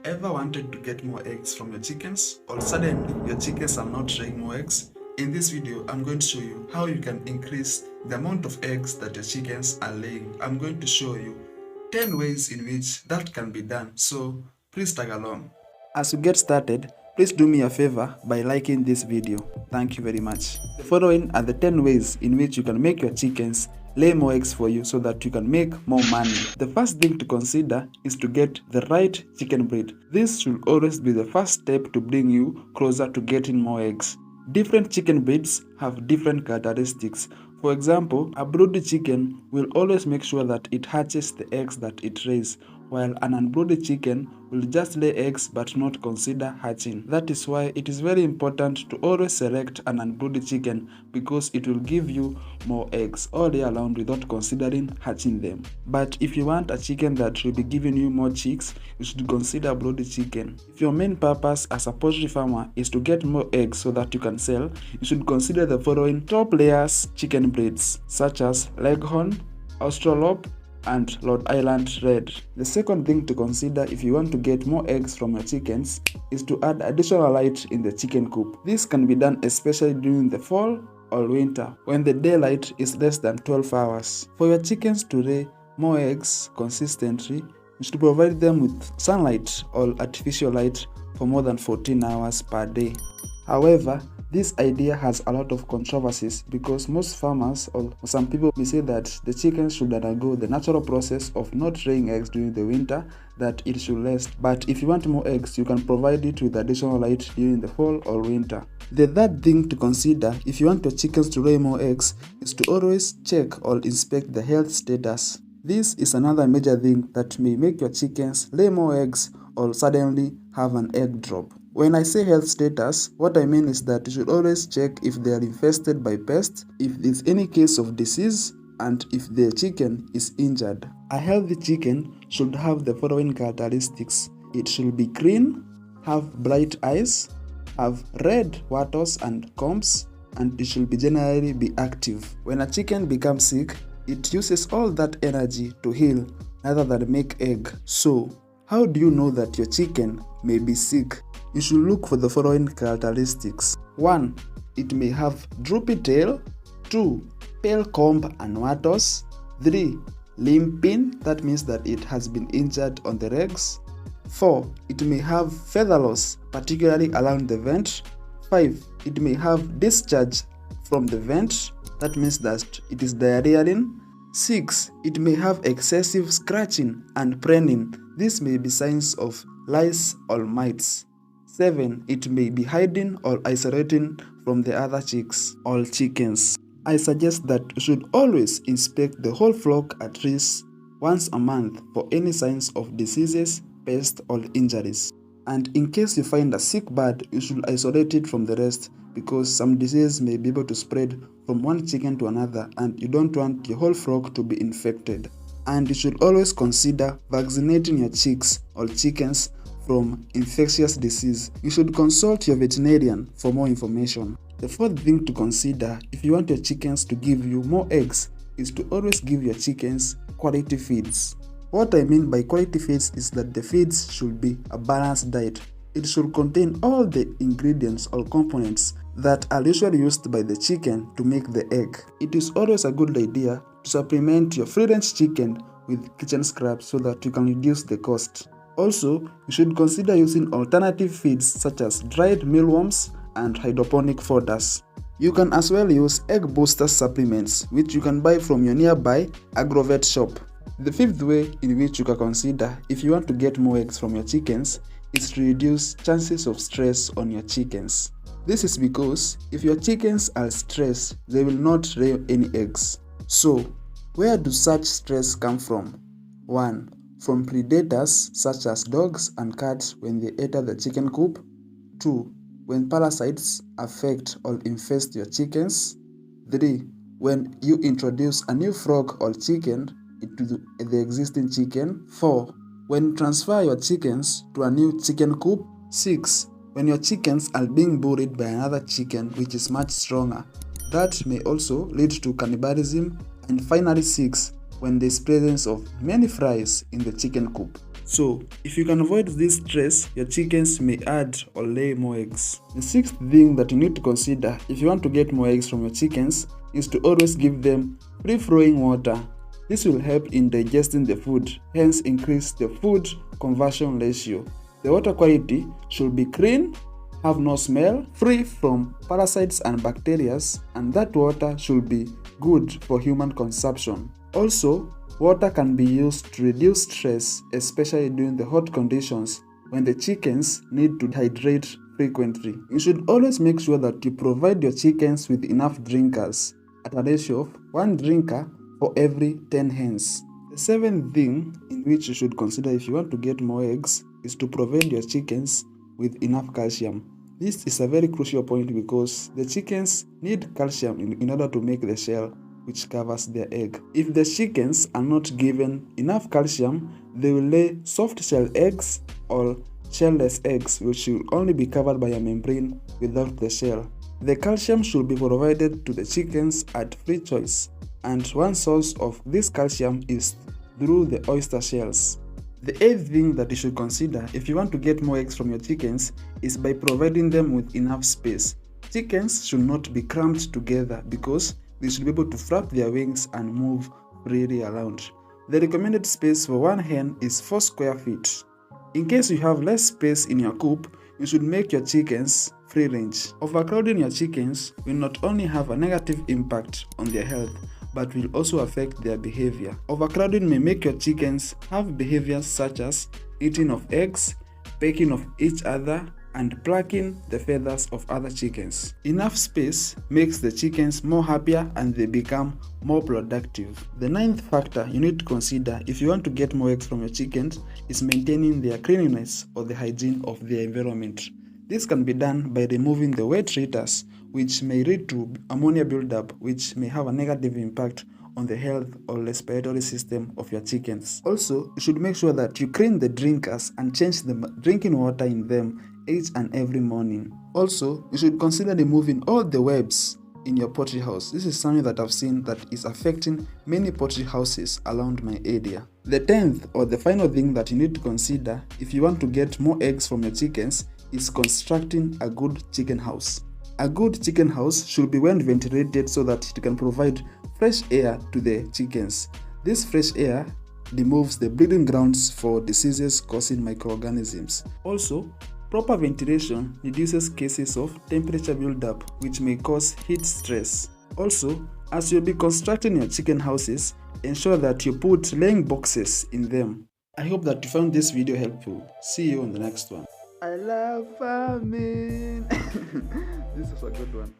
Ever wanted to get more eggs from your chickens, or suddenly your chickens are not laying more eggs? In this video, I'm going to show you how you can increase the amount of eggs that your chickens are laying. I'm going to show you 10 ways in which that can be done, so please tag along. As you get started, please do me a favor by liking this video. Thank you very much. The following are the 10 ways in which you can make your chickens lay more eggs for you so that you can make more money. The first thing to consider is to get the right chicken breed. This should always be the first step to bring you closer to getting more eggs. Different chicken breeds have different characteristics. For example, a broody chicken will always make sure that it hatches the eggs that it lays, while an unbrooded chicken will just lay eggs but not consider hatching. That is why it is very important to always select an unbrooded chicken, because it will give you more eggs all year round without considering hatching them. But if you want a chicken that will be giving you more chicks, you should consider brooded chicken. If your main purpose as a poultry farmer is to get more eggs so that you can sell, you should consider the following top layers chicken breeds, such as Leghorn, Australorp, and Rhode Island Red. The second thing to consider if you want to get more eggs from your chickens is to add additional light in the chicken coop. This can be done especially during the fall or winter when the daylight is less than 12 hours. For your chickens to lay more eggs consistently, you should provide them with sunlight or artificial light for more than 14 hours per day. However, this idea has a lot of controversies because most farmers or some people may say that the chickens should undergo the natural process of not laying eggs during the winter, that it should rest. But if you want more eggs, you can provide it with additional light during the fall or winter. The third thing to consider if you want your chickens to lay more eggs is to always check or inspect the health status. This is another major thing that may make your chickens lay more eggs or suddenly have an egg drop. When I say health status, what I mean is that you should always check if they are infested by pests, if there is any case of disease, and if the chicken is injured. A healthy chicken should have the following characteristics. It should be green, have bright eyes, have red wattles and combs, and it should generally be active. When a chicken becomes sick, it uses all that energy to heal rather than make egg. So, how do you know that your chicken may be sick? You should look for the following characteristics. 1. It may have droopy tail. 2. Pale comb and wattles. 3. Limping, that means that it has been injured on the legs. 4. It may have feather loss, particularly around the vent. 5. It may have discharge from the vent, that means that it is diarrheaing. 6. It may have excessive scratching and preening. This may be signs of lice or mites. 7. It may be hiding or isolating from the other chicks or chickens. I suggest that you should always inspect the whole flock at least once a month for any signs of diseases, pests, or injuries. And in case you find a sick bird, you should isolate it from the rest, because some disease may be able to spread from one chicken to another and you don't want your whole flock to be infected. And you should always consider vaccinating your chicks or chickens from infectious disease. You should consult your veterinarian for more information. The fourth thing to consider if you want your chickens to give you more eggs is to always give your chickens quality feeds. What I mean by quality feeds is that the feeds should be a balanced diet. It should contain all the ingredients or components that are usually used by the chicken to make the egg. It is always a good idea to supplement your free-range chicken with kitchen scraps so that you can reduce the cost. Also, you should consider using alternative feeds such as dried mealworms and hydroponic fodders. You can as well use egg booster supplements, which you can buy from your nearby agrovet shop. The fifth way in which you can consider if you want to get more eggs from your chickens is to reduce chances of stress on your chickens. This is because if your chickens are stressed, they will not lay any eggs. So, where does such stress come from? 1. From predators such as dogs and cats when they enter the chicken coop. 2. When parasites affect or infest your chickens. 3. When you introduce a new frog or chicken into the existing chicken. 4. When you transfer your chickens to a new chicken coop. 6. When your chickens are being bullied by another chicken which is much stronger. That may also lead to cannibalism. And finally 6. When there is presence of many flies in the chicken coop. So, if you can avoid this stress, your chickens may add or lay more eggs. The sixth thing that you need to consider if you want to get more eggs from your chickens is to always give them free-flowing water. This will help in digesting the food, hence increase the food conversion ratio. The water quality should be clean, have no smell, free from parasites and bacteria, and that water should be good for human consumption. Also, water can be used to reduce stress, especially during the hot conditions when the chickens need to hydrate frequently. You should always make sure that you provide your chickens with enough drinkers at a ratio of 1 drinker for every 10 hens. The seventh thing in which you should consider if you want to get more eggs is to provide your chickens with enough calcium. This is a very crucial point because the chickens need calcium in order to make the shell which covers their egg. If the chickens are not given enough calcium, they will lay soft shell eggs or shellless eggs which will only be covered by a membrane without the shell. The calcium should be provided to the chickens at free choice, and one source of this calcium is through the oyster shells. The eighth thing that you should consider if you want to get more eggs from your chickens is by providing them with enough space. Chickens should not be cramped together because they should be able to flap their wings and move freely around. The recommended space for one hen is 4 square feet. In case you have less space in your coop, you should make your chickens free range. Overcrowding your chickens will not only have a negative impact on their health, but will also affect their behavior. Overcrowding may make your chickens have behaviors such as eating of eggs, pecking of each other, and plucking the feathers of other chickens. Enough space makes the chickens more happier and they become more productive. The ninth factor you need to consider if you want to get more eggs from your chickens is maintaining their cleanliness or the hygiene of their environment. This can be done by removing the wet litters, which may lead to ammonia buildup, which may have a negative impact on the health or respiratory system of your chickens. Also, you should make sure that you clean the drinkers and change the drinking water in them each and every morning. Also, you should consider removing all the webs in your poultry house. This is something that I've seen that is affecting many poultry houses around my area. The 10th or the final thing that you need to consider if you want to get more eggs from your chickens is constructing a good chicken house. A good chicken house should be well ventilated so that it can provide fresh air to the chickens. This fresh air removes the breeding grounds for diseases causing microorganisms. Also, proper ventilation reduces cases of temperature buildup, which may cause heat stress. Also, as you'll be constructing your chicken houses, ensure that you put laying boxes in them. I hope that you found this video helpful. See you on the next one. I love farming. This is a good one.